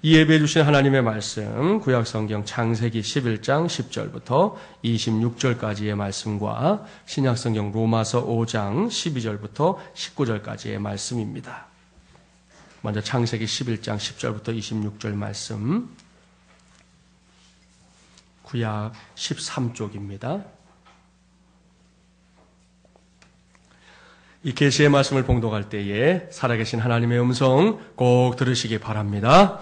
이 예배 주신 하나님의 말씀, 구약성경 창세기 11장 10절부터 26절까지의 말씀과 신약성경 로마서 5장 12절부터 19절까지의 말씀입니다. 먼저 창세기 11장 10절부터 26절 말씀, 구약 13쪽입니다. 이 계시의 말씀을 봉독할 때에 살아계신 하나님의 음성 꼭 들으시기 바랍니다.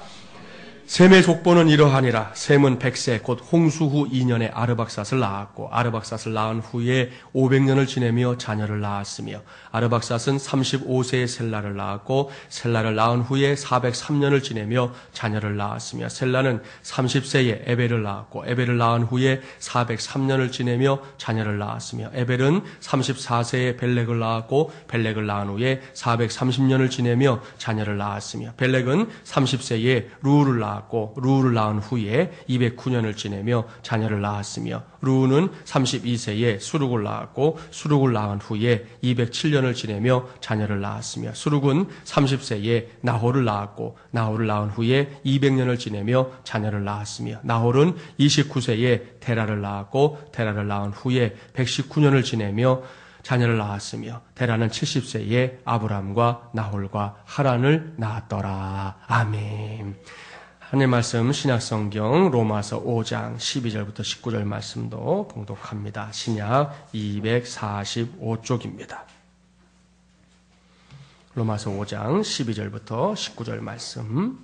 셈의 족보는 이러하니라. 셈은 100세 곧 홍수 후 2년에 아르박삿을 낳았고 아르박삿을 낳은 후에 500년을 지내며 자녀를 낳았으며 아르박삿은 35세에 셀라를 낳았고 셀라를 낳은 후에 403년을 지내며 자녀를 낳았으며 셀라는 30세에 에벨을 낳았고 에벨을 낳은 후에 403년을 지내며 자녀를 낳았으며 에벨은 34세에 벨렉을 낳았고 벨렉을 낳은 후에 430년을 지내며 자녀를 낳았으며 벨렉은 30세에 루우를 낳았고 루우를 낳은 후에 209년을 지내며 자녀를 낳았으며 루우는 32세에 수룩을 낳았고 수룩을 낳은 후에 207년을 지내며 자녀를 낳았으며 수룩은 30세에 나홀을 낳았고 나홀을 낳은 후에 200년을 지내며 자녀를 낳았으며 나홀은 29세에 데라를 낳았고 데라를 낳은 후에 119년을 지내며 자녀를 낳았으며 데라는 70세에 아브람과 나홀과 하란을 낳았더라. 아멘. 하나님의 말씀 신약성경 로마서 5장 12절부터 19절 말씀도 봉독합니다. 신약 245쪽입니다. 로마서 5장 12절부터 19절 말씀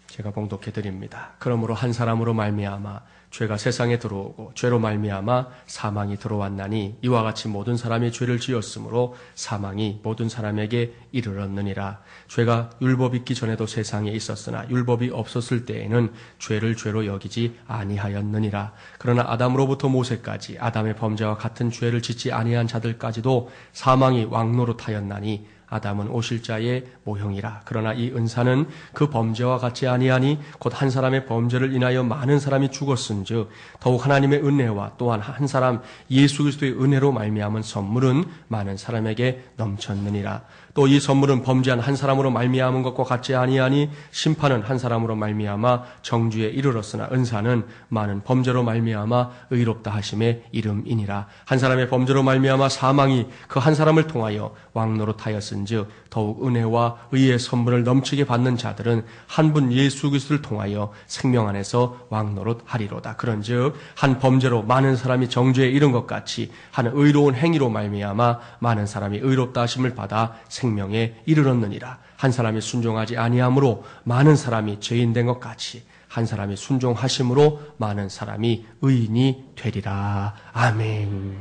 제가 봉독해 드립니다. 그러므로 한 사람으로 말미암아 죄가 세상에 들어오고 죄로 말미암아 사망이 들어왔나니 이와 같이 모든 사람이 죄를 지었으므로 사망이 모든 사람에게 이르렀느니라. 죄가 율법 있기 전에도 세상에 있었으나 율법이 없었을 때에는 죄를 죄로 여기지 아니하였느니라. 그러나 아담으로부터 모세까지 아담의 범죄와 같은 죄를 짓지 아니한 자들까지도 사망이 왕노릇하였나니 아담은 오실자의 모형이라. 그러나 이 은사는 그 범죄와 같지 아니하니 곧 한 사람의 범죄를 인하여 많은 사람이 죽었은즉 더욱 하나님의 은혜와 또한 한 사람 예수 그리스도의 은혜로 말미암은 선물은 많은 사람에게 넘쳤느니라. 또 이 선물은 범죄한 한 사람으로 말미암은 것과 같지 아니하니 심판은 한 사람으로 말미암아 정죄에 이르렀으나 은사는 많은 범죄로 말미암아 의롭다 하심의 이름이니라. 한 사람의 범죄로 말미암아 사망이 그 한 사람을 통하여 왕노릇하였은즉 더욱 은혜와 의의 선물을 넘치게 받는 자들은 한 분 예수 그리스도를 통하여 생명 안에서 왕노릇하리로다. 그런즉 한 범죄로 많은 사람이 정죄에 이른 것 같이 한 의로운 행위로 말미암아 많은 사람이 의롭다 하심을 받아 생명에 이르렀느니라. 한 사람이 순종하지 아니함으로 많은 사람이 죄인 된 것 같이 한 사람이 순종하심으로 많은 사람이 의인이 되리라. 아멘.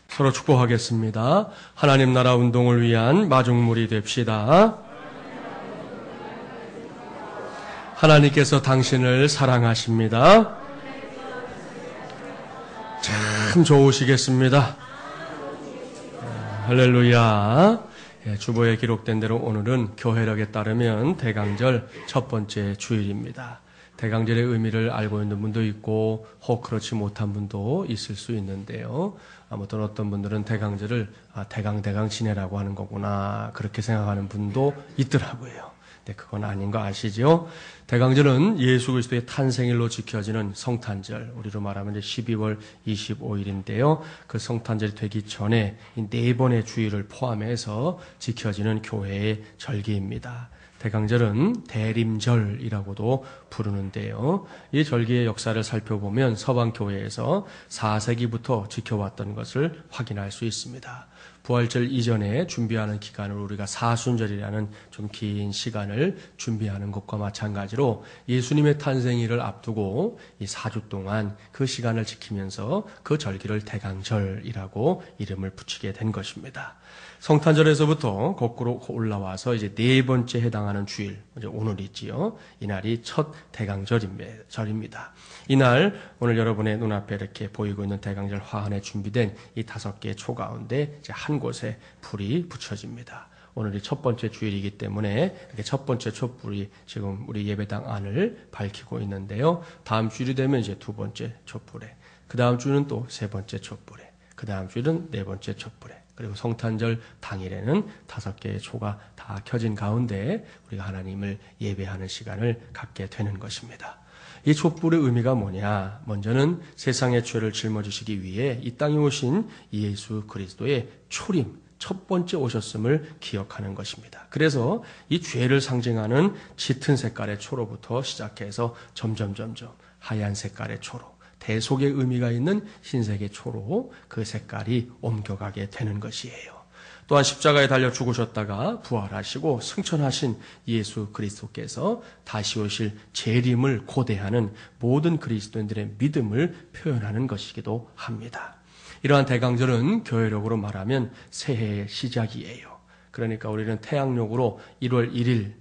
서로 축복하겠습니다. 하나님 나라 운동을 위한 마중물이 됩시다. 하나님께서 당신을 사랑하십니다. 참 좋으시겠습니다. 할렐루야. 주보에 기록된 대로 오늘은 교회력에 따르면 대강절 첫 번째 주일입니다. 대강절의 의미를 알고 있는 분도 있고 혹 그렇지 못한 분도 있을 수 있는데요. 아무튼 어떤 분들은 대강절을 대강 지내라고 하는 거구나 그렇게 생각하는 분도 있더라고요. 근데 그건 아닌 거 아시죠? 대강절은 예수 그리스도의 탄생일로 지켜지는 성탄절, 우리로 말하면 이제 12월 25일인데요. 그 성탄절이 되기 전에 이 4번의 주일을 포함해서 지켜지는 교회의 절기입니다. 대강절은 대림절이라고도 부르는데요. 이 절기의 역사를 살펴보면 서방교회에서 4세기부터 지켜왔던 것을 확인할 수 있습니다. 부활절 이전에 준비하는 기간을 우리가 사순절이라는 좀 긴 시간을 준비하는 것과 마찬가지로 예수님의 탄생일을 앞두고 이 4주 동안 그 시간을 지키면서 그 절기를 대강절이라고 이름을 붙이게 된 것입니다. 성탄절에서부터 거꾸로 올라와서 이제 4번째 해당하는 주일, 오늘이지요. 이날이 첫 대강절입니다. 이날 오늘 여러분의 눈앞에 이렇게 보이고 있는 대강절 화환에 준비된 이 5개의 초 가운데 이제 한 곳에 불이 붙여집니다. 오늘이 첫 번째 주일이기 때문에 이렇게 첫 번째 촛불이 지금 우리 예배당 안을 밝히고 있는데요. 다음 주일이 되면 이제 두 번째 촛불에, 그 다음 주는 또 세 번째 촛불에, 그 다음 주일은 네 번째 촛불에, 그리고 성탄절 당일에는 5개의 초가 다 켜진 가운데 우리가 하나님을 예배하는 시간을 갖게 되는 것입니다. 이 촛불의 의미가 뭐냐? 먼저는 세상의 죄를 짊어지시기 위해 이 땅에 오신 예수 그리스도의 초림, 첫 번째 오셨음을 기억하는 것입니다. 그래서 이 죄를 상징하는 짙은 색깔의 초로부터 시작해서 점점 하얀 색깔의 초로, 대속의 의미가 있는 흰색의 초로 그 색깔이 옮겨가게 되는 것이에요. 또한 십자가에 달려 죽으셨다가 부활하시고 승천하신 예수 그리스도께서 다시 오실 재림을 고대하는 모든 그리스도인들의 믿음을 표현하는 것이기도 합니다. 이러한 대강절은 교회력으로 말하면 새해의 시작이에요. 그러니까 우리는 태양력으로 1월 1일,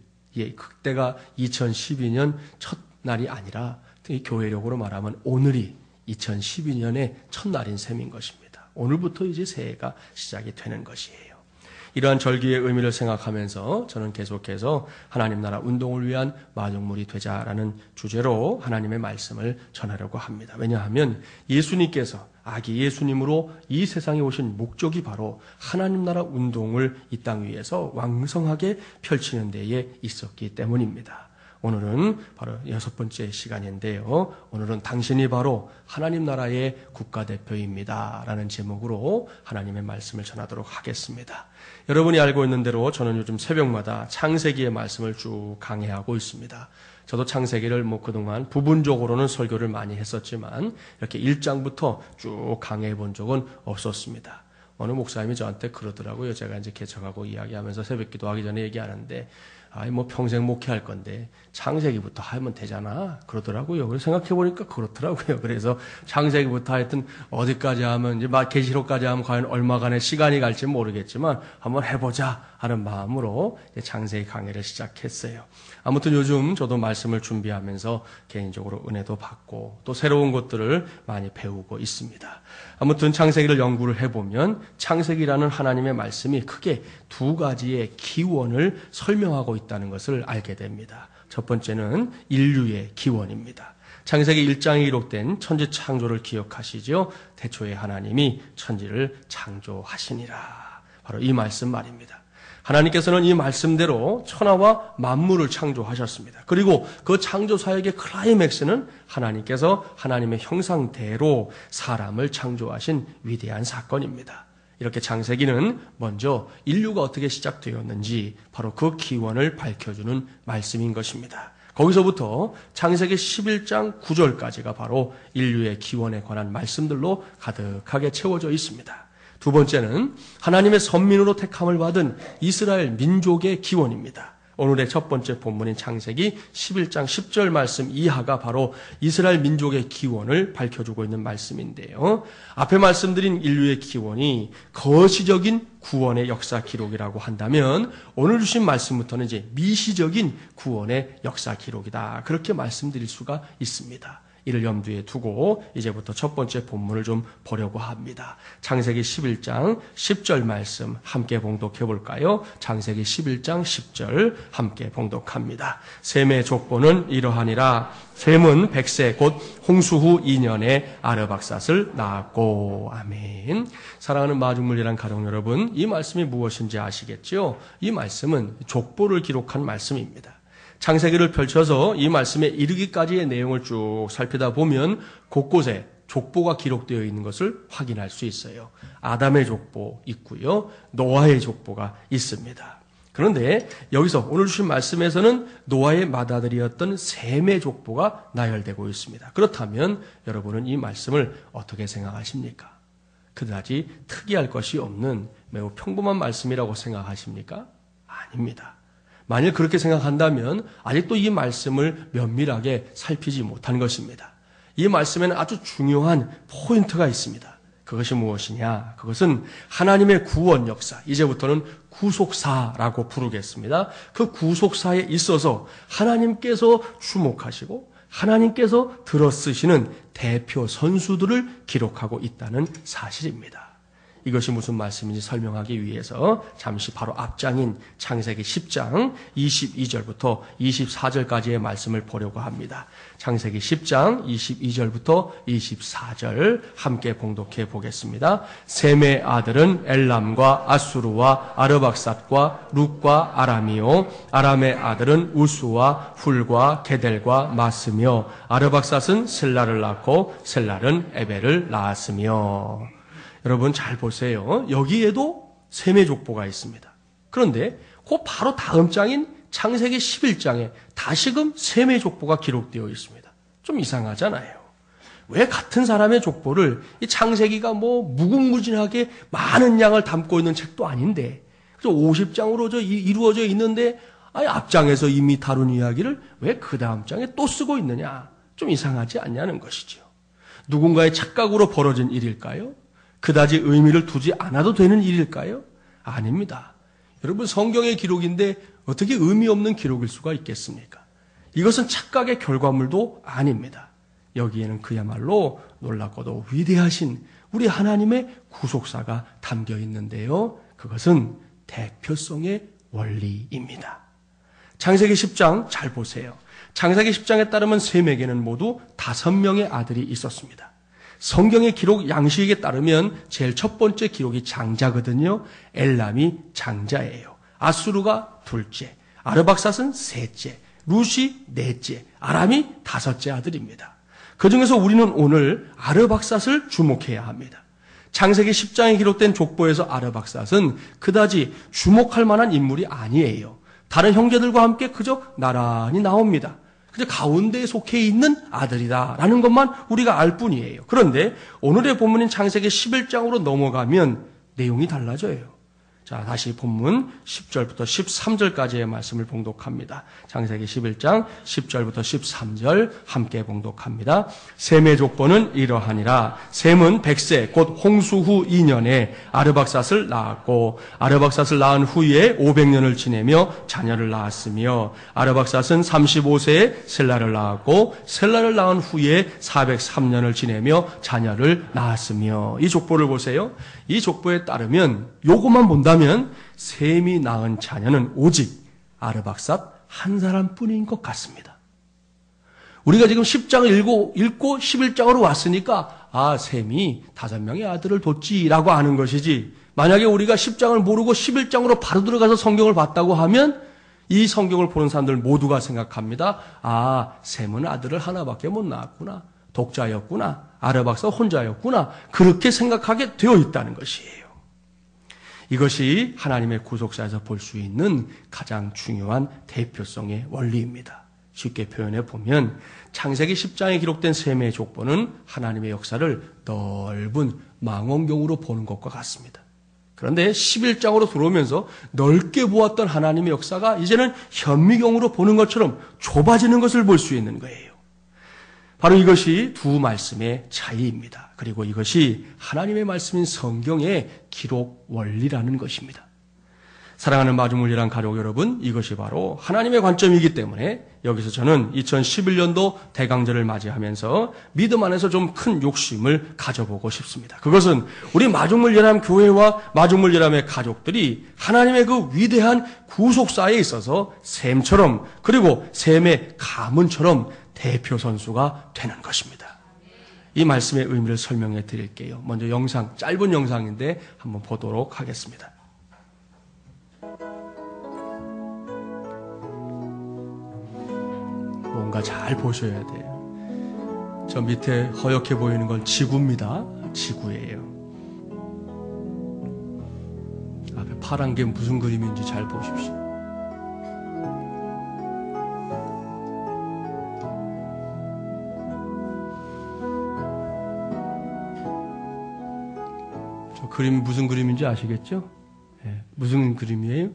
그때가 2012년 첫날이 아니라 교회력으로 말하면 오늘이 2012년의 첫날인 셈인 것입니다. 오늘부터 이제 새해가 시작이 되는 것이에요. 이러한 절기의 의미를 생각하면서 저는 계속해서 하나님 나라 운동을 위한 마중물이 되자라는 주제로 하나님의 말씀을 전하려고 합니다. 왜냐하면 예수님께서 아기 예수님으로 이 세상에 오신 목적이 바로 하나님 나라 운동을 이 땅 위에서 왕성하게 펼치는 데에 있었기 때문입니다. 오늘은 바로 6번째 시간인데요. 오늘은 당신이 바로 하나님 나라의 국가대표입니다 라는 제목으로 하나님의 말씀을 전하도록 하겠습니다. 여러분이 알고 있는 대로 저는 요즘 새벽마다 창세기의 말씀을 쭉 강해하고 있습니다. 저도 창세기를 그동안 부분적으로는 설교를 많이 했었지만 이렇게 1장부터 쭉 강해해 본 적은 없었습니다. 어느 목사님이 저한테 그러더라고요. 제가 이제 개척하고 이야기하면서 새벽 기도하기 전에 얘기하는데 평생 목회할 건데 창세기부터 하면 되잖아 그러더라고요. 그래서 생각해보니까 그렇더라고요. 그래서 창세기부터 하여튼 어디까지 하면 이제 계시록까지 하면 과연 얼마간의 시간이 갈지 모르겠지만 한번 해보자 하는 마음으로 창세기 강의를 시작했어요. 아무튼 요즘 저도 말씀을 준비하면서 개인적으로 은혜도 받고 또 새로운 것들을 많이 배우고 있습니다. 아무튼 창세기를 연구를 해보면 창세기라는 하나님의 말씀이 크게 2가지의 기원을 설명하고 있다는 것을 알게 됩니다. 첫 번째는 인류의 기원입니다. 창세기 1장에 기록된 천지 창조를 기억하시죠? 태초에 하나님이 천지를 창조하시니라. 바로 이 말씀 말입니다. 하나님께서는 이 말씀대로 천하와 만물을 창조하셨습니다. 그리고 그 창조 사역의 클라이맥스는 하나님께서 하나님의 형상대로 사람을 창조하신 위대한 사건입니다. 이렇게 창세기는 먼저 인류가 어떻게 시작되었는지 바로 그 기원을 밝혀주는 말씀인 것입니다. 거기서부터 창세기 11장 9절까지가 바로 인류의 기원에 관한 말씀들로 가득하게 채워져 있습니다. 두 번째는 하나님의 선민으로 택함을 받은 이스라엘 민족의 기원입니다. 오늘의 첫 번째 본문인 창세기 11장 10절 말씀 이하가 바로 이스라엘 민족의 기원을 밝혀주고 있는 말씀인데요. 앞에 말씀드린 인류의 기원이 거시적인 구원의 역사 기록이라고 한다면 오늘 주신 말씀부터는 이제 미시적인 구원의 역사 기록이다. 그렇게 말씀드릴 수가 있습니다. 이를 염두에 두고 이제부터 첫 번째 본문을 좀 보려고 합니다. 창세기 11장 10절 말씀 함께 봉독해 볼까요? 창세기 11장 10절 함께 봉독합니다. 셈의 족보는 이러하니라. 셈은 100세 곧 홍수 후 2년에 아르박삿을 낳았고. 아멘. 사랑하는 마중물이란 가족 여러분, 이 말씀이 무엇인지 아시겠죠? 이 말씀은 족보를 기록한 말씀입니다. 창세기를 펼쳐서 이 말씀에 이르기까지의 내용을 쭉 살피다 보면 곳곳에 족보가 기록되어 있는 것을 확인할 수 있어요. 아담의 족보 있고요. 노아의 족보가 있습니다. 그런데 여기서 오늘 주신 말씀에서는 노아의 맏아들이었던 셈의 족보가 나열되고 있습니다. 그렇다면 여러분은 이 말씀을 어떻게 생각하십니까? 그다지 특이할 것이 없는 매우 평범한 말씀이라고 생각하십니까? 아닙니다. 만일 그렇게 생각한다면 아직도 이 말씀을 면밀하게 살피지 못한 것입니다. 이 말씀에는 아주 중요한 포인트가 있습니다. 그것이 무엇이냐? 그것은 하나님의 구원 역사, 이제부터는 구속사라고 부르겠습니다. 그 구속사에 있어서 하나님께서 주목하시고 하나님께서 들어쓰시는 대표 선수들을 기록하고 있다는 사실입니다. 이것이 무슨 말씀인지 설명하기 위해서 잠시 바로 앞장인 창세기 10장 22절부터 24절까지의 말씀을 보려고 합니다. 창세기 10장 22절부터 24절 함께 봉독해 보겠습니다. 셈의 아들은 엘람과 아수르와 아르박삿과 룻과 아람이요 아람의 아들은 우스와 훌과 게델과 마스며 아르박삿은 셀라를 낳고 셀랄은 에벨을 낳았으며. 여러분 잘 보세요. 여기에도 셈의 족보가 있습니다. 그런데 그 바로 다음 장인 창세기 11장에 다시금 셈의 족보가 기록되어 있습니다. 좀 이상하잖아요. 왜 같은 사람의 족보를 이 창세기가 무궁무진하게 많은 양을 담고 있는 책도 아닌데 50장으로 이루어져 있는데 앞장에서 이미 다룬 이야기를 왜 그 다음 장에 또 쓰고 있느냐? 좀 이상하지 않냐는 것이죠. 누군가의 착각으로 벌어진 일일까요? 그다지 의미를 두지 않아도 되는 일일까요? 아닙니다. 여러분 성경의 기록인데 어떻게 의미 없는 기록일 수가 있겠습니까? 이것은 착각의 결과물도 아닙니다. 여기에는 그야말로 놀랍고도 위대하신 우리 하나님의 구속사가 담겨 있는데요. 그것은 대표성의 원리입니다. 창세기 10장 잘 보세요. 창세기 10장에 따르면 셈에게는 모두 5명의 아들이 있었습니다. 성경의 기록 양식에 따르면 제일 첫 번째 기록이 장자거든요. 엘람이 장자예요. 아수르가 둘째, 아르박삿은 셋째, 룻이 넷째, 아람이 5째 아들입니다. 그중에서 우리는 오늘 아르박삿을 주목해야 합니다. 창세기 10장에 기록된 족보에서 아르박삿은 그다지 주목할 만한 인물이 아니에요. 다른 형제들과 함께 그저 나란히 나옵니다. 그저 가운데에 속해 있는 아들이다라는 것만 우리가 알 뿐이에요. 그런데 오늘의 본문인 창세기 11장으로 넘어가면 내용이 달라져요. 자, 다시 본문 10절부터 13절까지의 말씀을 봉독합니다. 창세기 11장 10절부터 13절 함께 봉독합니다. 셈의 족보는 이러하니라. 셈은 100세 곧 홍수 후 2년에 아르박삿을 낳았고 아르박삿을 낳은 후에 500년을 지내며 자녀를 낳았으며 아르박삿은 35세에 셀라를 낳았고 셀라를 낳은 후에 403년을 지내며 자녀를 낳았으며. 이 족보를 보세요. 이 족보에 따르면 요것만 본다면 셈이 낳은 자녀는 오직 아르박삿 한 사람뿐인 것 같습니다. 우리가 지금 10장을 읽고 11장으로 왔으니까 셈이 5명의 아들을 뒀지라고 아는 것이지, 만약에 우리가 10장을 모르고 11장으로 바로 들어가서 성경을 봤다고 하면 이 성경을 보는 사람들 모두가 생각합니다. 셈은 아들을 하나밖에 못 낳았구나. 독자였구나. 아르박삿 혼자였구나. 그렇게 생각하게 되어 있다는 것이에요. 이것이 하나님의 구속사에서 볼 수 있는 가장 중요한 대표성의 원리입니다. 쉽게 표현해 보면 창세기 10장에 기록된 셈의 족보는 하나님의 역사를 넓은 망원경으로 보는 것과 같습니다. 그런데 11장으로 들어오면서 넓게 보았던 하나님의 역사가 이제는 현미경으로 보는 것처럼 좁아지는 것을 볼 수 있는 거예요. 바로 이것이 두 말씀의 차이입니다. 그리고 이것이 하나님의 말씀인 성경의 기록 원리라는 것입니다. 사랑하는 마중물리란 가족 여러분, 이것이 바로 하나님의 관점이기 때문에 여기서 저는 2011년도 대강절을 맞이하면서 믿음 안에서 좀 큰 욕심을 가져보고 싶습니다. 그것은 우리 마중물리람 교회와 마중물리람의 가족들이 하나님의 그 위대한 구속사에 있어서 셈처럼, 그리고 셈의 가문처럼 대표 선수가 되는 것입니다. 이 말씀의 의미를 설명해 드릴게요. 먼저 짧은 영상인데 한번 보도록 하겠습니다. 뭔가 잘 보셔야 돼요. 저 밑에 허옇게 보이는 건 지구입니다. 지구예요. 앞에 파란 게 무슨 그림인지 잘 보십시오. 저 그림이 무슨 그림인지 아시겠죠? 네. 무슨 그림이에요?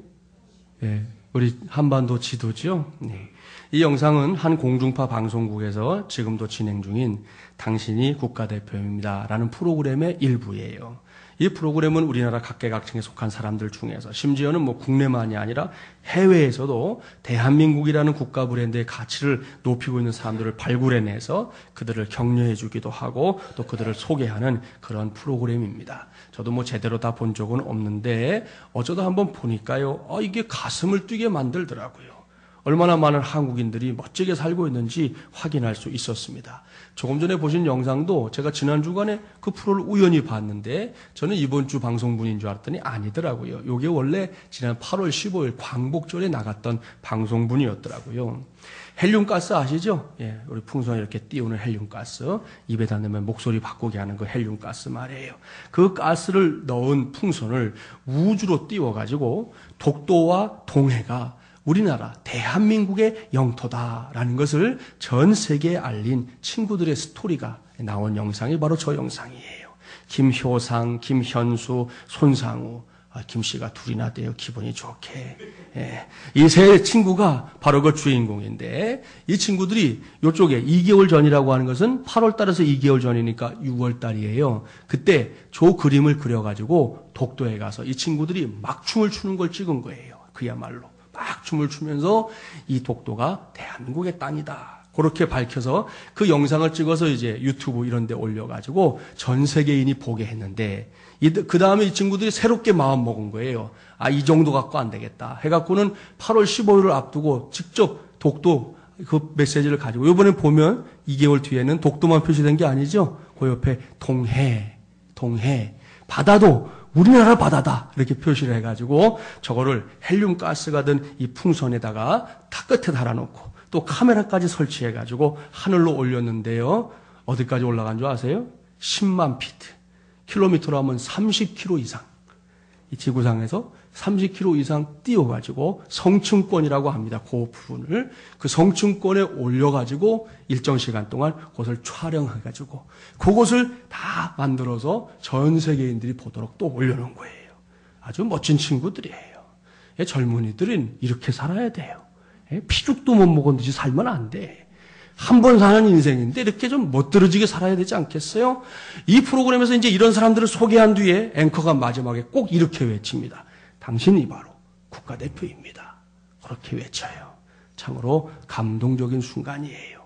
네. 우리 한반도 지도죠? 네. 이 영상은 한 공중파 방송국에서 지금도 진행 중인 당신이 국가대표입니다 라는 프로그램의 일부예요. 이 프로그램은 우리나라 각계각층에 속한 사람들 중에서 심지어는 뭐 국내만이 아니라 해외에서도 대한민국이라는 국가 브랜드의 가치를 높이고 있는 사람들을 발굴해내서 그들을 격려해 주기도 하고 또 그들을 소개하는 그런 프로그램입니다. 저도 뭐 제대로 다 본 적은 없는데 어쩌다 한번 보니까요, 이게 가슴을 뛰게 만들더라고요. 얼마나 많은 한국인들이 멋지게 살고 있는지 확인할 수 있었습니다. 조금 전에 보신 영상도 제가 지난 주간에 그 프로를 우연히 봤는데 저는 이번 주 방송분인 줄 알았더니 아니더라고요. 이게 원래 지난 8월 15일 광복절에 나갔던 방송분이었더라고요. 헬륨가스 아시죠? 예, 우리 풍선에 이렇게 띄우는 헬륨가스, 입에다 넣으면 목소리 바꾸게 하는 그 헬륨가스 말이에요. 그 가스를 넣은 풍선을 우주로 띄워가지고 독도와 동해가 우리나라 대한민국의 영토다라는 것을 전 세계에 알린 친구들의 스토리가 나온 영상이 바로 저 영상이에요. 김효상, 김현수, 손상우, 김씨가 둘이나 돼요. 기분이 좋게. 예. 이 세 친구가 바로 그 주인공인데 이 친구들이 이쪽에 2개월 전이라고 하는 것은 8월 달에서 2개월 전이니까 6월 달이에요. 그때 저 그림을 그려가지고 독도에 가서 이 친구들이 막 춤을 추는 걸 찍은 거예요. 그야말로. 막 춤을 추면서 이 독도가 대한민국의 땅이다. 그렇게 밝혀서 그 영상을 찍어서 이제 유튜브 이런 데 올려가지고 전 세계인이 보게 했는데 그 다음에 이 친구들이 새롭게 마음 먹은 거예요. 이 정도 갖고 안 되겠다. 해갖고는 8월 15일을 앞두고 직접 독도 그 메시지를 가지고 이번에 보면 2개월 뒤에는 독도만 표시된 게 아니죠. 그 옆에 동해, 바다도 우리나라 바다다 이렇게 표시를 해가지고 저거를 헬륨가스가 든 이 풍선에다가 다 끝에 달아놓고 또 카메라까지 설치해가지고 하늘로 올렸는데요. 어디까지 올라간 줄 아세요? 10만 피트. 킬로미터로 하면 30km 이상. 이 지구상에서 30km 이상 띄워가지고 성층권이라고 합니다. 그 부분을. 그 성층권에 올려가지고 일정 시간 동안 그것을 촬영해가지고 그것을 다 만들어서 전 세계인들이 보도록 또 올려놓은 거예요. 아주 멋진 친구들이에요. 젊은이들은 이렇게 살아야 돼요. 피죽도 못 먹었는지 살면 안 돼. 한 번 사는 인생인데 이렇게 좀 멋들어지게 살아야 되지 않겠어요? 이 프로그램에서 이제 이런 사람들을 소개한 뒤에 앵커가 마지막에 꼭 이렇게 외칩니다. 당신이 바로 국가대표입니다. 그렇게 외쳐요. 참으로 감동적인 순간이에요.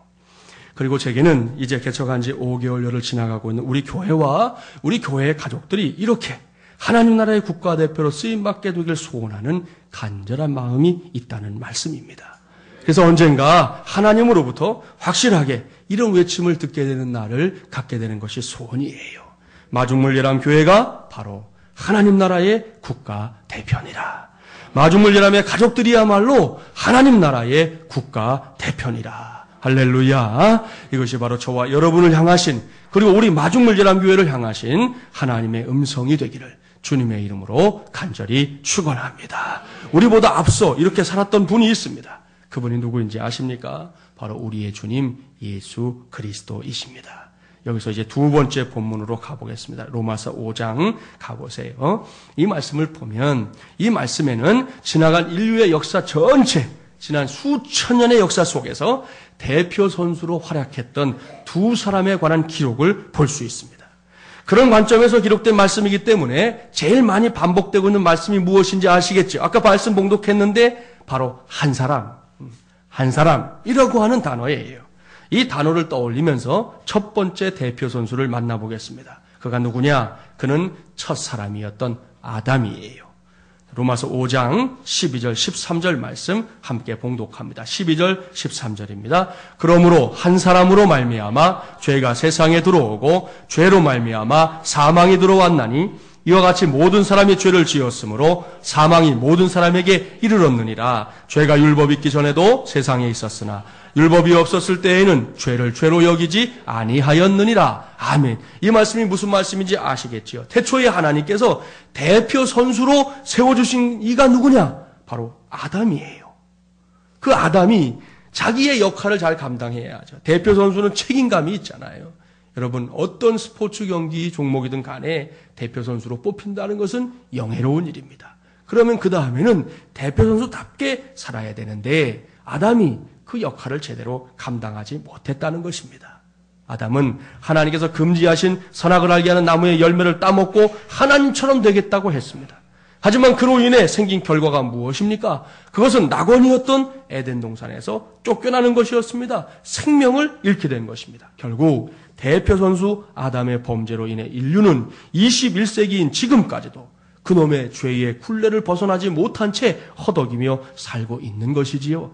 그리고 제게는 이제 개척한 지 5개월여를 지나가고 있는 우리 교회와 우리 교회의 가족들이 이렇게 하나님 나라의 국가대표로 쓰임받게 되길 소원하는 간절한 마음이 있다는 말씀입니다. 그래서 언젠가 하나님으로부터 확실하게 이런 외침을 듣게 되는 날을 갖게 되는 것이 소원이에요. 마중물예람교회가 바로 하나님 나라의 국가대표니라. 마중물예람의 가족들이야말로 하나님 나라의 국가대표니라. 할렐루야. 이것이 바로 저와 여러분을 향하신 그리고 우리 마중물예람교회를 향하신 하나님의 음성이 되기를 주님의 이름으로 간절히 축원합니다. 우리보다 앞서 이렇게 살았던 분이 있습니다. 그분이 누구인지 아십니까? 바로 우리의 주님 예수 그리스도이십니다. 여기서 이제 두 번째 본문으로 가보겠습니다. 로마서 5장 가보세요. 이 말씀을 보면 이 말씀에는 지나간 인류의 역사 전체, 지난 수천 년의 역사 속에서 대표 선수로 활약했던 두 사람에 관한 기록을 볼 수 있습니다. 그런 관점에서 기록된 말씀이기 때문에 제일 많이 반복되고 있는 말씀이 무엇인지 아시겠죠? 아까 말씀 봉독했는데 바로 한 사람이라고 하는 단어예요. 이 단어를 떠올리면서 첫 번째 대표 선수를 만나보겠습니다. 그가 누구냐? 그는 첫 사람이었던 아담이에요. 로마서 5장 12절 13절 말씀 함께 봉독합니다. 12절 13절입니다. 그러므로 한 사람으로 말미암아 죄가 세상에 들어오고 죄로 말미암아 사망이 들어왔나니 이와 같이 모든 사람이 죄를 지었으므로 사망이 모든 사람에게 이르렀느니라. 죄가 율법 있기 전에도 세상에 있었으나 율법이 없었을 때에는 죄를 죄로 여기지 아니하였느니라. 아멘. 이 말씀이 무슨 말씀인지 아시겠지요? 태초에 하나님께서 대표 선수로 세워주신 이가 누구냐? 바로 아담이에요. 그 아담이 자기의 역할을 잘 감당해야죠. 대표 선수는 책임감이 있잖아요. 여러분, 어떤 스포츠 경기 종목이든 간에 대표 선수로 뽑힌다는 것은 영예로운 일입니다. 그러면 그 다음에는 대표 선수답게 살아야 되는데 아담이 그 역할을 제대로 감당하지 못했다는 것입니다. 아담은 하나님께서 금지하신 선악을 알게 하는 나무의 열매를 따먹고 하나님처럼 되겠다고 했습니다. 하지만 그로 인해 생긴 결과가 무엇입니까? 그것은 낙원이었던 에덴 동산에서 쫓겨나는 것이었습니다. 생명을 잃게 된 것입니다. 결국 대표 선수 아담의 범죄로 인해 인류는 21세기인 지금까지도 그놈의 죄의 굴레를 벗어나지 못한 채 허덕이며 살고 있는 것이지요.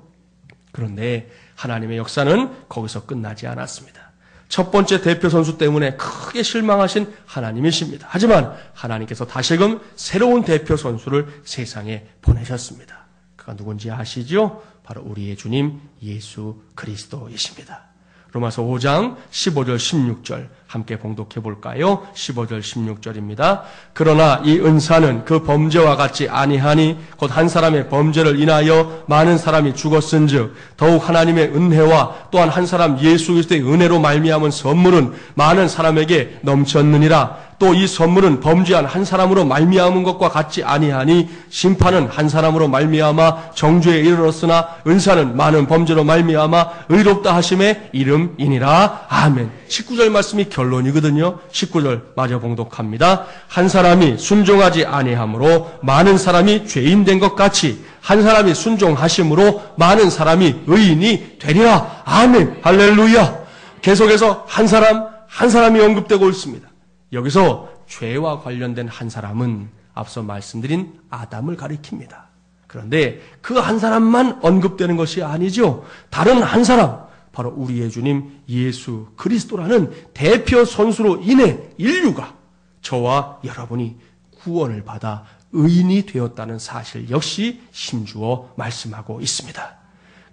그런데 하나님의 역사는 거기서 끝나지 않았습니다. 첫 번째 대표 선수 때문에 크게 실망하신 하나님이십니다. 하지만 하나님께서 다시금 새로운 대표 선수를 세상에 보내셨습니다. 그가 누군지 아시죠? 바로 우리의 주님 예수 그리스도이십니다. 로마서 5장 15절 16절 함께 봉독해 볼까요? 15절 16절입니다. 그러나 이 은사는 그 범죄와 같지 아니하니 곧 한 사람의 범죄를 인하여 많은 사람이 죽었은즉 더욱 하나님의 은혜와 또한 한 사람 예수 그리스도의 은혜로 말미암은 선물은 많은 사람에게 넘쳤느니라. 또 이 선물은 범죄한 한 사람으로 말미암은 것과 같지 아니하니 심판은 한 사람으로 말미암아 정죄에 이르렀으나 은사는 많은 범죄로 말미암아 의롭다 하심의 이름이니라. 아멘. 19절 말씀이 결론이거든요. 19절 마저 봉독합니다. 한 사람이 순종하지 아니하므로 많은 사람이 죄인 된 것 같이 한 사람이 순종하심으로 많은 사람이 의인이 되리라. 아멘. 할렐루야. 계속해서 한 사람이 언급되고 있습니다. 여기서 죄와 관련된 한 사람은 앞서 말씀드린 아담을 가리킵니다. 그런데 그 한 사람만 언급되는 것이 아니죠. 다른 한 사람, 바로 우리의 주님 예수 그리스도라는 대표 선수로 인해 인류가, 저와 여러분이 구원을 받아 의인이 되었다는 사실 역시 힘주어 말씀하고 있습니다.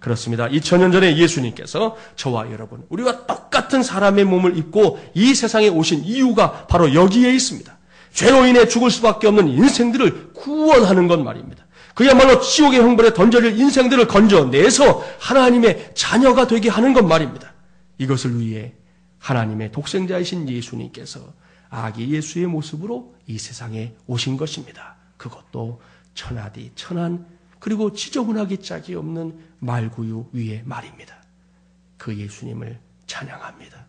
그렇습니다. 2000년 전에 예수님께서 저와 여러분, 우리와 똑같은 사람의 몸을 입고 이 세상에 오신 이유가 바로 여기에 있습니다. 죄로 인해 죽을 수밖에 없는 인생들을 구원하는 것 말입니다. 그야말로 지옥의 형벌에 던져질 인생들을 건져내서 하나님의 자녀가 되게 하는 것 말입니다. 이것을 위해 하나님의 독생자이신 예수님께서 아기 예수의 모습으로 이 세상에 오신 것입니다. 그것도 천하디 천한, 그리고 지저분하기 짝이 없는 말구유 위에 말입니다. 그 예수님을 찬양합니다.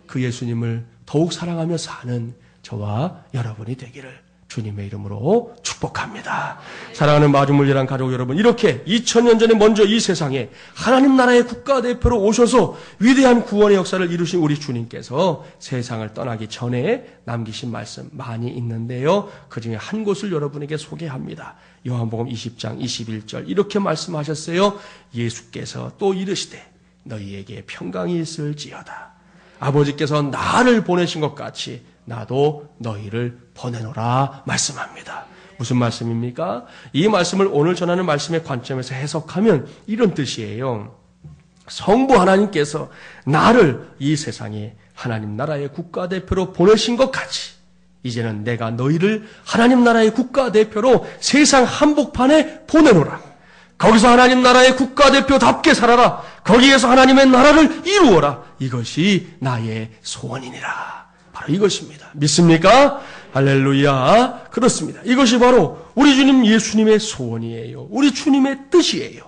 그 예수님을 더욱 사랑하며 사는 저와 여러분이 되기를 주님의 이름으로 축복합니다. 사랑하는 마중물이란 가족 여러분, 이렇게 2000년 전에 먼저 이 세상에 하나님 나라의 국가대표로 오셔서 위대한 구원의 역사를 이루신 우리 주님께서 세상을 떠나기 전에 남기신 말씀 많이 있는데요. 그중에 한 곳을 여러분에게 소개합니다. 요한복음 20장 21절 이렇게 말씀하셨어요. 예수께서 또 이르시되 너희에게 평강이 있을지어다. 아버지께서 나를 보내신 것 같이 나도 너희를 보내노라 말씀합니다. 무슨 말씀입니까? 이 말씀을 오늘 전하는 말씀의 관점에서 해석하면 이런 뜻이에요. 성부 하나님께서 나를 이 세상에 하나님 나라의 국가대표로 보내신 것 같이 이제는 내가 너희를 하나님 나라의 국가대표로 세상 한복판에 보내노라. 거기서 하나님 나라의 국가대표답게 살아라. 거기에서 하나님의 나라를 이루어라. 이것이 나의 소원이니라. 바로 이것입니다. 믿습니까? 할렐루야. 그렇습니다. 이것이 바로 우리 주님 예수님의 소원이에요. 우리 주님의 뜻이에요.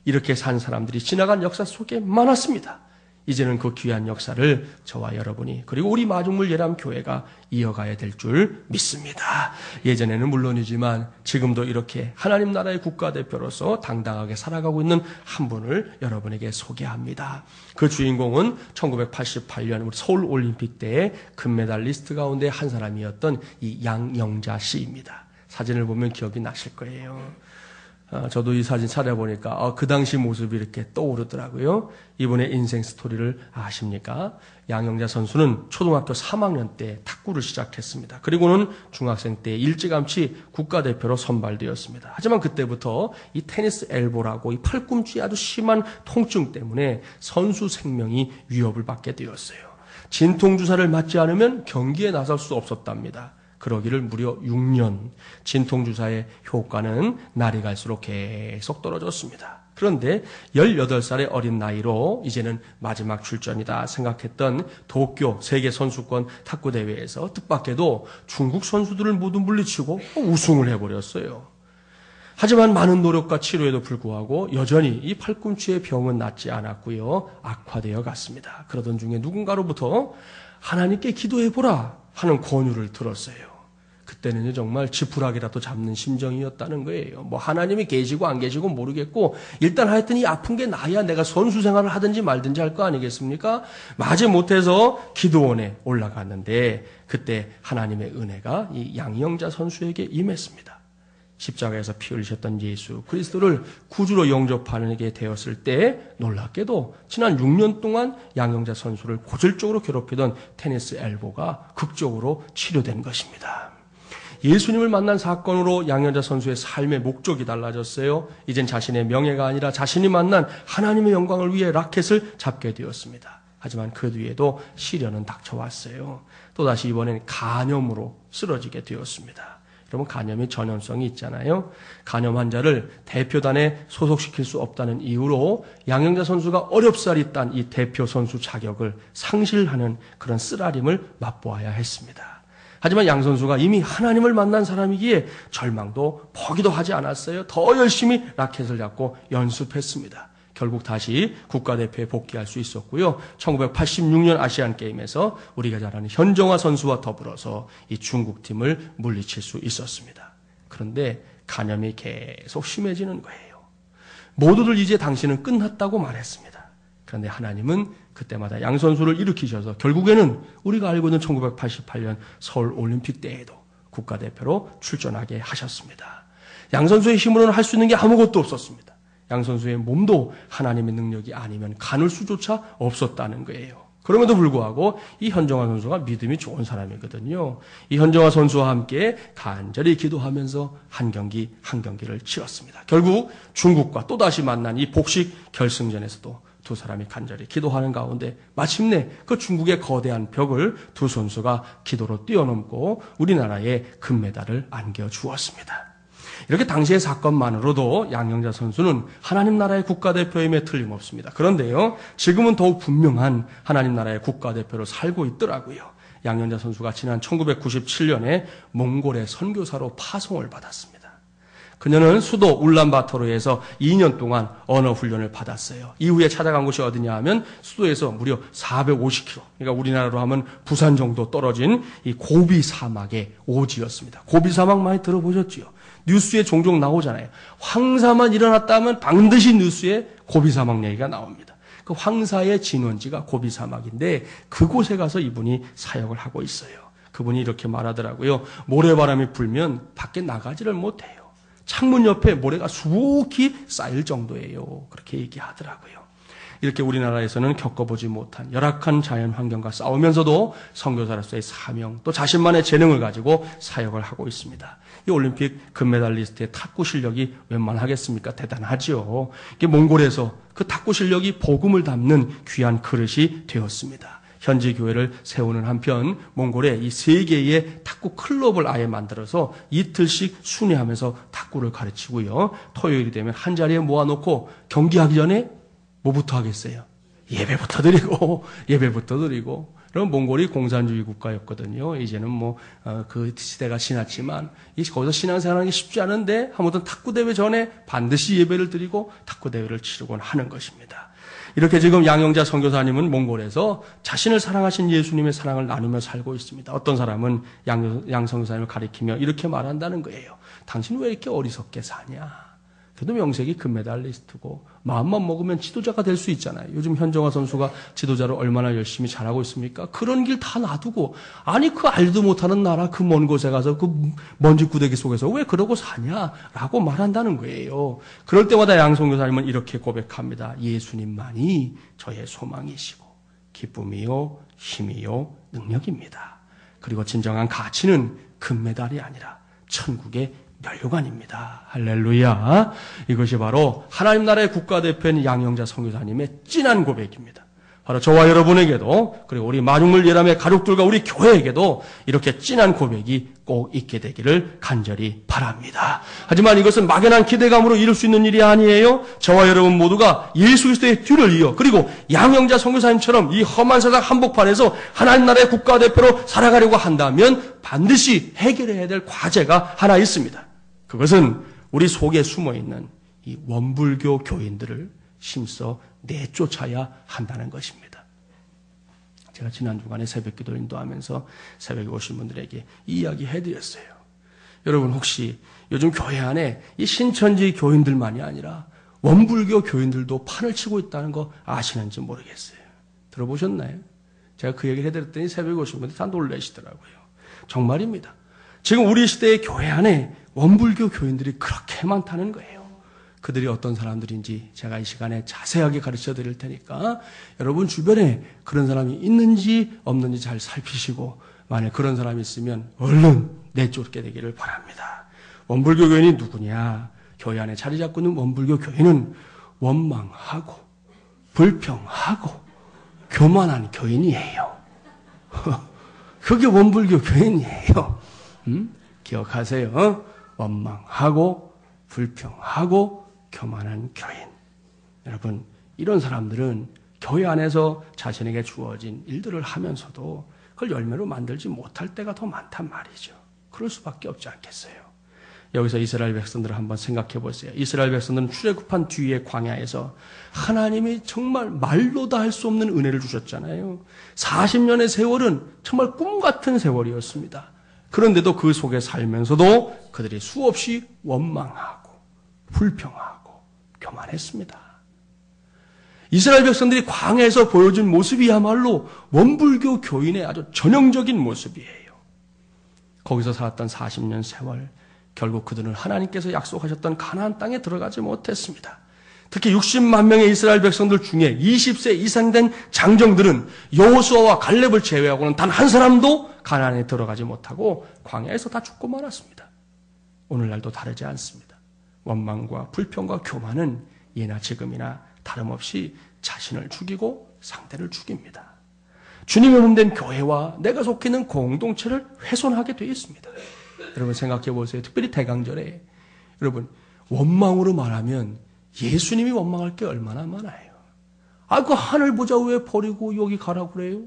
이렇게 산 사람들이 지나간 역사 속에 많았습니다. 이제는 그 귀한 역사를 저와 여러분이, 그리고 우리 마중물 예람교회가 이어가야 될 줄 믿습니다. 예전에는 물론이지만 지금도 이렇게 하나님 나라의 국가대표로서 당당하게 살아가고 있는 한 분을 여러분에게 소개합니다. 그 주인공은 1988년 서울올림픽 때의 금메달리스트 가운데 한 사람이었던 이 양영자 씨입니다. 사진을 보면 기억이 나실 거예요. 저도 이 사진 찾아보니까 그 당시 모습이 이렇게 떠오르더라고요. 이분의 인생 스토리를 아십니까? 양영자 선수는 초등학교 3학년 때 탁구를 시작했습니다. 그리고는 중학생 때 일찌감치 국가대표로 선발되었습니다. 하지만 그때부터 이 테니스 엘보라고 이 팔꿈치에 아주 심한 통증 때문에 선수 생명이 위협을 받게 되었어요. 진통주사를 맞지 않으면 경기에 나설 수 없었답니다. 그러기를 무려 6년. 진통주사의 효과는 날이 갈수록 계속 떨어졌습니다. 그런데 18살의 어린 나이로 이제는 마지막 출전이다 생각했던 도쿄 세계선수권 탁구대회에서 뜻밖에도 중국 선수들을 모두 물리치고 우승을 해버렸어요. 하지만 많은 노력과 치료에도 불구하고 여전히 이 팔꿈치의 병은 낫지 않았고요. 악화되어 갔습니다. 그러던 중에 누군가로부터 하나님께 기도해보라 하는 권유를 들었어요. 그때는 정말 지푸라기라도 잡는 심정이었다는 거예요. 뭐 하나님이 계시고 안 계시고 모르겠고 일단 하여튼 이 아픈 게 나야 내가 선수 생활을 하든지 말든지 할 거 아니겠습니까? 마지 못해서 기도원에 올라갔는데 그때 하나님의 은혜가 이 양영자 선수에게 임했습니다. 십자가에서 피 흘리셨던 예수 그리스도를 구주로 영접하게 되었을 때 놀랍게도 지난 6년 동안 양영자 선수를 고질적으로 괴롭히던 테니스 엘보가 극적으로 치료된 것입니다. 예수님을 만난 사건으로 양영자 선수의 삶의 목적이 달라졌어요. 이젠 자신의 명예가 아니라 자신이 만난 하나님의 영광을 위해 라켓을 잡게 되었습니다. 하지만 그 뒤에도 시련은 닥쳐왔어요. 또다시 이번엔 간염으로 쓰러지게 되었습니다. 여러분 간염이 전염성이 있잖아요. 간염 환자를 대표단에 소속시킬 수 없다는 이유로 양영자 선수가 어렵사리 딴 이 대표 선수 자격을 상실하는 그런 쓰라림을 맛보아야 했습니다. 하지만 양 선수가 이미 하나님을 만난 사람이기에 절망도 포기도 하지 않았어요. 더 열심히 라켓을 잡고 연습했습니다. 결국 다시 국가대표에 복귀할 수 있었고요. 1986년 아시안게임에서 우리가 잘 아는 현정화 선수와 더불어서 이 중국팀을 물리칠 수 있었습니다. 그런데 간염이 계속 심해지는 거예요. 모두들 이제 당신은 끝났다고 말했습니다. 그런데 하나님은 그때마다 양 선수를 일으키셔서 결국에는 우리가 알고 있는 1988년 서울올림픽 때에도 국가대표로 출전하게 하셨습니다. 양 선수의 힘으로는 할 수 있는 게 아무것도 없었습니다. 양 선수의 몸도 하나님의 능력이 아니면 가눌 수조차 없었다는 거예요. 그럼에도 불구하고 이 현정화 선수가 믿음이 좋은 사람이거든요. 이 현정화 선수와 함께 간절히 기도하면서 한 경기 한 경기를 치렀습니다. 결국 중국과 또다시 만난 이 복식 결승전에서도 두 사람이 간절히 기도하는 가운데 마침내 그 중국의 거대한 벽을 두 선수가 기도로 뛰어넘고 우리나라에 금메달을 안겨주었습니다. 이렇게 당시의 사건만으로도 양영자 선수는 하나님 나라의 국가대표임에 틀림없습니다. 그런데요, 지금은 더욱 분명한 하나님 나라의 국가대표로 살고 있더라고요. 양영자 선수가 지난 1997년에 몽골의 선교사로 파송을 받았습니다. 그녀는 수도 울란바토르에서 2년 동안 언어 훈련을 받았어요. 이후에 찾아간 곳이 어디냐 하면 수도에서 무려 450km, 그러니까 우리나라로 하면 부산 정도 떨어진 이 고비 사막의 오지였습니다. 고비 사막 많이 들어보셨지요? 뉴스에 종종 나오잖아요. 황사만 일어났다면 반드시 뉴스에 고비 사막 얘기가 나옵니다. 그 황사의 진원지가 고비 사막인데 그곳에 가서 이분이 사역을 하고 있어요. 그분이 이렇게 말하더라고요. 모래바람이 불면 밖에 나가지를 못해요. 창문 옆에 모래가 수북히 쌓일 정도예요. 그렇게 얘기하더라고요. 이렇게 우리나라에서는 겪어보지 못한 열악한 자연 환경과 싸우면서도 선교사로서의 사명, 또 자신만의 재능을 가지고 사역을 하고 있습니다. 이 올림픽 금메달리스트의 탁구 실력이 웬만하겠습니까? 대단하죠. 이게 몽골에서 그 탁구 실력이 복음을 담는 귀한 그릇이 되었습니다. 현지 교회를 세우는 한편 몽골에 이 3개의 탁구 클럽을 아예 만들어서 이틀씩 순회하면서 탁구를 가르치고요. 토요일이 되면 한 자리에 모아놓고 경기하기 전에 뭐부터 하겠어요? 예배부터 드리고 그럼 몽골이 공산주의 국가였거든요. 이제는 그 시대가 지났지만 거기서 신앙생활하는 게 쉽지 않은데 아무튼 탁구 대회 전에 반드시 예배를 드리고 탁구 대회를 치르곤 하는 것입니다. 이렇게 지금 양영자 선교사님은 몽골에서 자신을 사랑하신 예수님의 사랑을 나누며 살고 있습니다. 어떤 사람은 양 선교사님을 가리키며 이렇게 말한다는 거예요. 당신 왜 이렇게 어리석게 사냐? 그래도 명색이 금메달리스트고 마음만 먹으면 지도자가 될 수 있잖아요. 요즘 현정화 선수가 지도자로 얼마나 열심히 잘하고 있습니까? 그런 길 다 놔두고 아니 그 알도 못하는 나라 그 먼 곳에 가서 그 먼지 구데기 속에서 왜 그러고 사냐라고 말한다는 거예요. 그럴 때마다 양 선교사님은 이렇게 고백합니다. 예수님만이 저의 소망이시고 기쁨이요 힘이요 능력입니다. 그리고 진정한 가치는 금메달이 아니라 천국의 멸류관입니다. 할렐루야. 이것이 바로 하나님 나라의 국가대표인 양영자 선교사님의 찐한 고백입니다. 바로 저와 여러분에게도 그리고 우리 마중물 예람의 가족들과 우리 교회에게도 이렇게 찐한 고백이 꼭 있게 되기를 간절히 바랍니다. 하지만 이것은 막연한 기대감으로 이룰 수 있는 일이 아니에요. 저와 여러분 모두가 예수 그리스도의 뒤를 이어 그리고 양영자 선교사님처럼 이 험한 세상 한복판에서 하나님 나라의 국가대표로 살아가려고 한다면 반드시 해결해야 될 과제가 하나 있습니다. 그것은 우리 속에 숨어있는 이 원불교 교인들을 힘써 내쫓아야 한다는 것입니다. 제가 지난 주간에 새벽 기도 인도하면서 새벽에 오신 분들에게 이 이야기 해드렸어요. 여러분 혹시 요즘 교회 안에 이 신천지 교인들만이 아니라 원불교 교인들도 판을 치고 있다는 거 아시는지 모르겠어요. 들어보셨나요? 제가 그 얘기를 해드렸더니 새벽에 오신 분들이 다 놀라시더라고요. 정말입니다. 지금 우리 시대의 교회 안에 원불교 교인들이 그렇게 많다는 거예요. 그들이 어떤 사람들인지 제가 이 시간에 자세하게 가르쳐 드릴 테니까 여러분 주변에 그런 사람이 있는지 없는지 잘 살피시고 만약 그런 사람이 있으면 얼른 내쫓게 되기를 바랍니다. 원불교 교인이 누구냐? 교회 안에 자리 잡고 있는 원불교 교인은 원망하고 불평하고 교만한 교인이에요. 그게 원불교 교인이에요. 기억하세요. 원망하고 불평하고 교만한 교인. 여러분, 이런 사람들은 교회 안에서 자신에게 주어진 일들을 하면서도 그걸 열매로 만들지 못할 때가 더 많단 말이죠. 그럴 수밖에 없지 않겠어요. 여기서 이스라엘 백성들을 한번 생각해 보세요. 이스라엘 백성들은 출애굽한 뒤에 광야에서 하나님이 정말 말로다 할 수 없는 은혜를 주셨잖아요. 40년의 세월은 정말 꿈 같은 세월이었습니다. 그런데도 그 속에 살면서도 그들이 수없이 원망하고 불평하고 교만했습니다. 이스라엘 백성들이 광야에서 보여준 모습이야말로 원불교 교인의 아주 전형적인 모습이에요. 거기서 살았던 40년 세월, 결국 그들은 하나님께서 약속하셨던 가나안 땅에 들어가지 못했습니다. 특히 60만 명의 이스라엘 백성들 중에 20세 이상 된 장정들은 여호수아와 갈렙을 제외하고는 단 한 사람도 가나안에 들어가지 못하고 광야에서 다 죽고 말았습니다. 오늘날도 다르지 않습니다. 원망과 불평과 교만은 예나 지금이나 다름없이 자신을 죽이고 상대를 죽입니다. 주님의 몸된 교회와 내가 속해 있는 공동체를 훼손하게 되어 있습니다. 여러분 생각해 보세요. 특별히 대강절에 여러분 원망으로 말하면 예수님이 원망할 게 얼마나 많아요. 그 하늘 보자 왜 버리고 여기 가라고 그래요?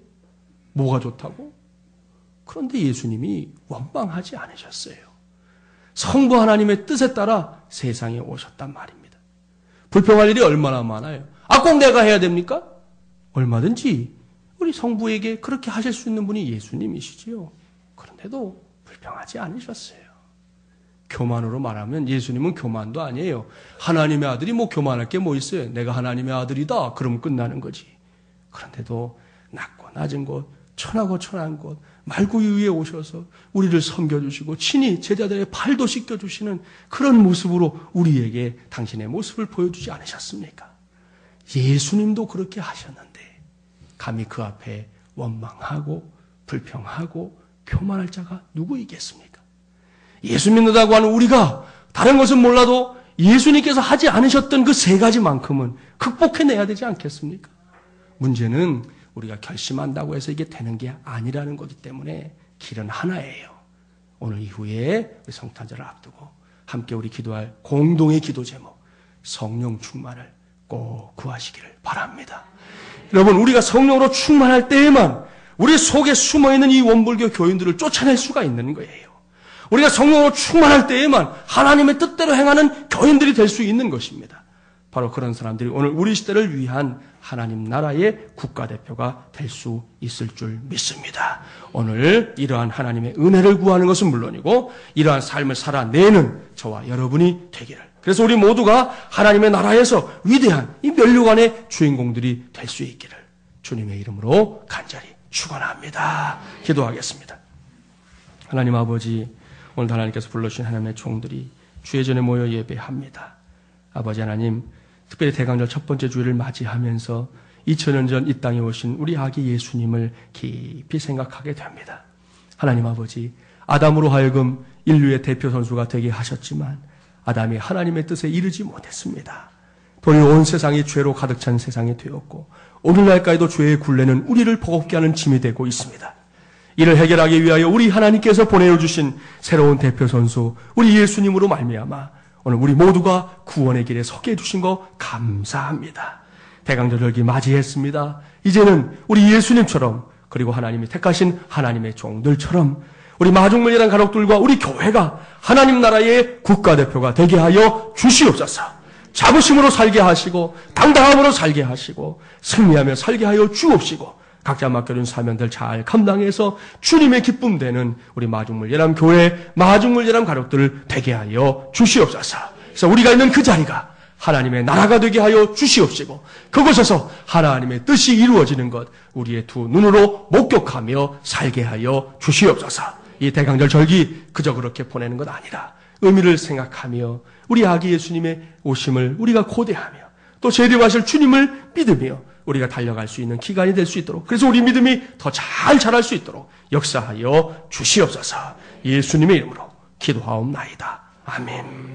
뭐가 좋다고? 그런데 예수님이 원망하지 않으셨어요. 성부 하나님의 뜻에 따라 세상에 오셨단 말입니다. 불평할 일이 얼마나 많아요. 꼭 내가 해야 됩니까? 얼마든지 우리 성부에게 그렇게 하실 수 있는 분이 예수님이시지요. 그런데도 불평하지 않으셨어요. 교만으로 말하면 예수님은 교만도 아니에요. 하나님의 아들이 교만할 게 뭐 있어요. 내가 하나님의 아들이다. 그러면 끝나는 거지. 그런데도 낮고 낮은 곳, 천하고 천한 곳, 말구유 위에 오셔서 우리를 섬겨주시고 친히 제자들의 발도 씻겨주시는 그런 모습으로 우리에게 당신의 모습을 보여주지 않으셨습니까? 예수님도 그렇게 하셨는데 감히 그 앞에 원망하고 불평하고 교만할 자가 누구이겠습니까? 예수 믿는다고 하는 우리가 다른 것은 몰라도 예수님께서 하지 않으셨던 그 세 가지만큼은 극복해내야 되지 않겠습니까? 문제는 우리가 결심한다고 해서 이게 되는 게 아니라는 거기 때문에 길은 하나예요. 오늘 이후에 우리 성탄절을 앞두고 함께 우리 기도할 공동의 기도 제목 성령 충만을 꼭 구하시기를 바랍니다. 여러분 우리가 성령으로 충만할 때에만 우리 속에 숨어있는 이 원불교 교인들을 쫓아낼 수가 있는 거예요. 우리가 성령으로 충만할 때에만 하나님의 뜻대로 행하는 교인들이 될 수 있는 것입니다. 바로 그런 사람들이 오늘 우리 시대를 위한 하나님 나라의 국가대표가 될 수 있을 줄 믿습니다. 오늘 이러한 하나님의 은혜를 구하는 것은 물론이고 이러한 삶을 살아내는 저와 여러분이 되기를. 그래서 우리 모두가 하나님의 나라에서 위대한 이 면류관의 주인공들이 될 수 있기를 주님의 이름으로 간절히 축원합니다. 기도하겠습니다. 하나님 아버지, 오늘 하나님께서 불러주신 하나님의 종들이 주의 전에 모여 예배합니다. 아버지 하나님, 특별히 대강절 첫 번째 주일을 맞이하면서 2000년 전 이 땅에 오신 우리 아기 예수님을 깊이 생각하게 됩니다. 하나님 아버지, 아담으로 하여금 인류의 대표 선수가 되게 하셨지만 아담이 하나님의 뜻에 이르지 못했습니다. 도리어 온 세상이 죄로 가득 찬 세상이 되었고 오늘날까지도 죄의 굴레는 우리를 버겁게 하는 짐이 되고 있습니다. 이를 해결하기 위하여 우리 하나님께서 보내주신 새로운 대표 선수 우리 예수님으로 말미암아 오늘 우리 모두가 구원의 길에 서게 해주신 거 감사합니다. 대강절기 맞이했습니다. 이제는 우리 예수님처럼 그리고 하나님이 택하신 하나님의 종들처럼 우리 마중물이란 가족들과 우리 교회가 하나님 나라의 국가대표가 되게 하여 주시옵소서. 자부심으로 살게 하시고 당당함으로 살게 하시고 승리하며 살게 하여 주옵시고 각자 맡겨준 사명들 잘 감당해서 주님의 기쁨 되는 우리 마중물 예람교회 마중물 예람 가족들 되게 하여 주시옵소서. 그래서 우리가 있는 그 자리가 하나님의 나라가 되게 하여 주시옵시고 그곳에서 하나님의 뜻이 이루어지는 것 우리의 두 눈으로 목격하며 살게 하여 주시옵소서. 이 대강절 절기 그저 그렇게 보내는 것 아니라 의미를 생각하며 우리 아기 예수님의 오심을 우리가 고대하며 또 재림하실 주님을 믿으며 우리가 달려갈 수 있는 기간이 될 수 있도록 그래서 우리 믿음이 더 잘 자랄 수 있도록 역사하여 주시옵소서. 예수님의 이름으로 기도하옵나이다. 아멘.